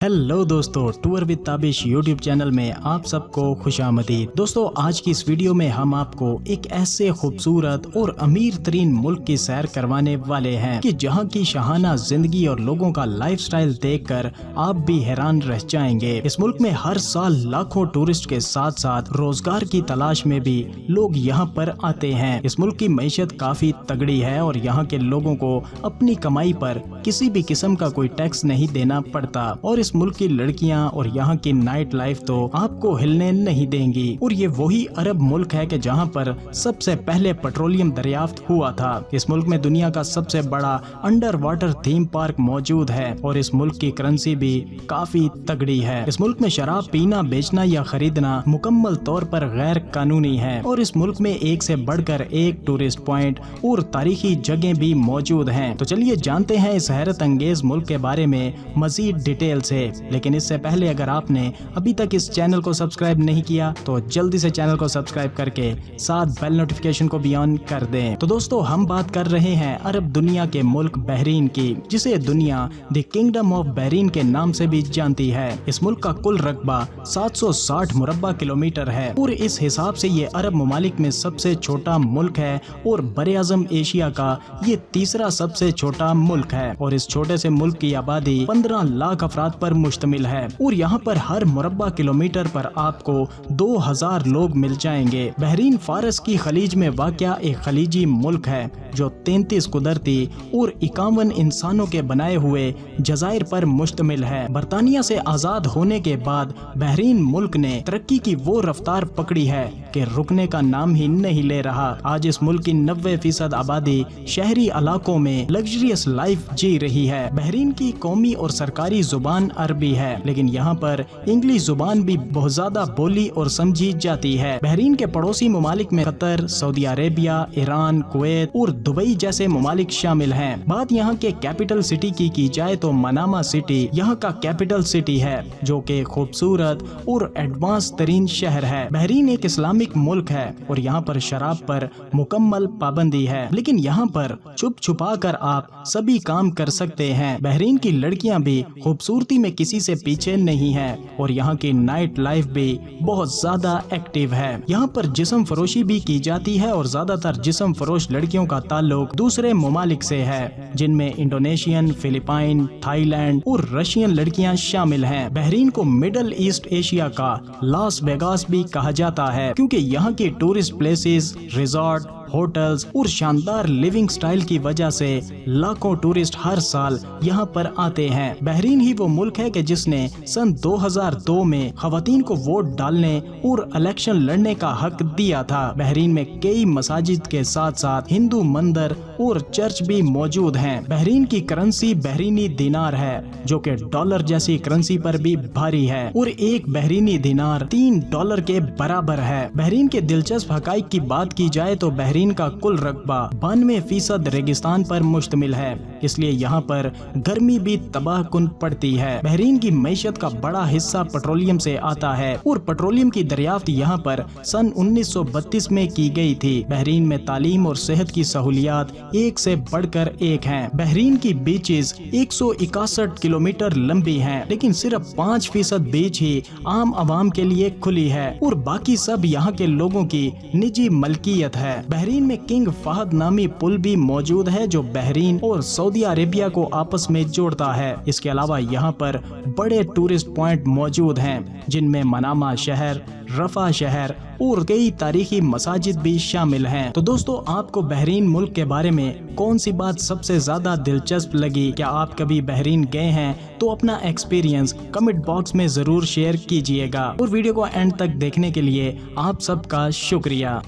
Hello दोस्तों, tour with Tabish YouTube channel में आप सबको खुशामदीद। दोस्तों, आज की इस वीडियो में हम आपको एक ऐसे खूबसूरत और अमीर तरीन मुल्क की सैर करवाने वाले हैं कि जहां की शाहाना जिंदगी और लोगों का लाइफस्टाइल देखकर आप भी हैरान रह जाएंगे। इस मुल्क में हर साल लाखों टूरिस्ट के साथ साथ रोजगार की तलाश में भी लोग यहां पर आते हैं। इस मुल्क की मईशत काफी तगड़ी है और यहाँ के लोगों को अपनी कमाई पर किसी भी किस्म का कोई टैक्स नहीं देना पड़ता और इस मुल्क की लड़कियां और यहाँ की नाइट लाइफ तो आपको हिलने नहीं देंगी। और ये वही अरब मुल्क है कि जहाँ पर सबसे पहले पेट्रोलियम दरियाफ्त हुआ था। इस मुल्क में दुनिया का सबसे बड़ा अंडर वाटर थीम पार्क मौजूद है और इस मुल्क की करेंसी भी काफी तगड़ी है। इस मुल्क में शराब पीना, बेचना या खरीदना मुकम्मल तौर पर गैर कानूनी है और इस मुल्क में एक से बढ़कर एक टूरिस्ट पॉइंट और तारीखी जगह भी मौजूद हैं। तो चलिए जानते हैं इस हैरत अंगेज मुल्क के बारे में मजीद डिटेल से। लेकिन इससे पहले अगर आपने अभी तक इस चैनल को सब्सक्राइब नहीं किया तो जल्दी से चैनल को सब्सक्राइब करके साथ बेल नोटिफिकेशन को भी ऑन कर दें। तो दोस्तों, हम बात कर रहे हैं अरब दुनिया के मुल्क बहरीन की, जिसे दुनिया द किंगडम ऑफ बहरीन के नाम से भी जानती है। इस मुल्क का कुल रकबा 760 मुरब्बा किलोमीटर है और इस हिसाब से ये अरब ममालिक में सबसे छोटा मुल्क है और बरे आज़म एशिया का ये तीसरा सबसे छोटा मुल्क है। और इस छोटे से मुल्क की आबादी 15 लाख अफराद पर मुश्तमिल है और यहाँ पर हर मुरब्बा किलोमीटर पर आपको 2000 लोग मिल जाएंगे। बहरीन फारस की खलीज में वाक़या एक खलीजी मुल्क है जो 33 कुदरती और 51 इंसानों के बनाए हुए जजायर पर मुश्तमिल है। बरतानिया से आज़ाद होने के बाद बहरीन मुल्क ने तरक्की की वो रफ्तार पकड़ी है कि रुकने का नाम ही नहीं ले रहा। आज इस मुल्क की 90% आबादी शहरी इलाकों में लग्जरियस लाइफ जी रही है। बहरीन की कौमी और सरकारी जुबान अरबी है, लेकिन यहाँ पर इंग्लिश जुबान भी बहुत ज्यादा बोली और समझी जाती है। बहरीन के पड़ोसी ममालिक में Qatar, Saudi Arabia, Iran, Kuwait और दुबई जैसे ममालिक शामिल हैं। बात यहाँ के कैपिटल सिटी की जाए तो मनामा सिटी यहाँ का कैपिटल सिटी है, जो कि खूबसूरत और एडवांस तरीन शहर है। बहरीन एक इस्लामिक मुल्क है और यहाँ पर शराब पर मुकम्मल पाबंदी है, लेकिन यहाँ पर छुप छुपा कर आप सभी काम कर सकते हैं। बहरीन की लड़कियाँ भी खूबसूरती में किसी से पीछे नहीं है और यहाँ की नाइट लाइफ भी बहुत ज्यादा एक्टिव है। यहाँ पर जिस्म फरोशी भी की जाती है और ज्यादातर जिस्म फरोश लड़कियों का ताल्लुक दूसरे ममालिक से है, जिनमें इंडोनेशियन, फिलिपाइन, थाईलैंड और रशियन लड़कियाँ शामिल हैं। बहरीन को मिडल ईस्ट एशिया का लास वेगास भी कहा जाता है, क्योंकि यहाँ की टूरिस्ट प्लेसेस, रिजॉर्ट, होटल्स और शानदार लिविंग स्टाइल की वजह से लाखों टूरिस्ट हर साल यहाँ पर आते हैं। बहरीन ही वो मुल्क है कि जिसने सन 2002 में खवातीन को वोट डालने और इलेक्शन लड़ने का हक दिया था। बहरीन में कई मसाजिद के साथ साथ हिंदू मंदिर और चर्च भी मौजूद हैं। बहरीन की करेंसी बहरीनी दिनार है, जो कि डॉलर जैसी करेंसी पर भी भारी है और एक बहरीनी दिनार $3 के बराबर है। बहरीन के दिलचस्प हकाइक की बात की जाए तो बहरीन का कुल रकबा 92% रेगिस्तान पर मुश्तमिल है, इसलिए यहाँ पर गर्मी भी तबाह कुन पड़ती है। बहरीन की मईशत का बड़ा हिस्सा पेट्रोलियम से आता है और पेट्रोलियम की दरियाफ्त यहाँ पर सन 1932 में की गई थी। बहरीन में तालीम और सेहत की सहूलियात एक से बढ़कर एक हैं। बहरीन की बीचेस 161 किलोमीटर लंबी हैं, लेकिन सिर्फ 5% बीच ही आम आवाम के लिए खुली है और बाकी सब यहाँ के लोगों की निजी मलकियत है। बहरीन में किंग फहद नामी पुल भी मौजूद है, जो बहरीन और सऊदी अरेबिया को आपस में जोड़ता है। इसके अलावा यहाँ पर बड़े टूरिस्ट पॉइंट मौजूद हैं, जिनमें मनामा शहर, रफा शहर और कई तारीखी मसाजिद भी शामिल हैं। तो दोस्तों, आपको बहरीन मुल्क के बारे में कौन सी बात सबसे ज्यादा दिलचस्प लगी? क्या आप कभी बहरीन गए हैं? तो अपना एक्सपीरियंस कमेंट बॉक्स में जरूर शेयर कीजिएगा और वीडियो को एंड तक देखने के लिए आप सबका शुक्रिया।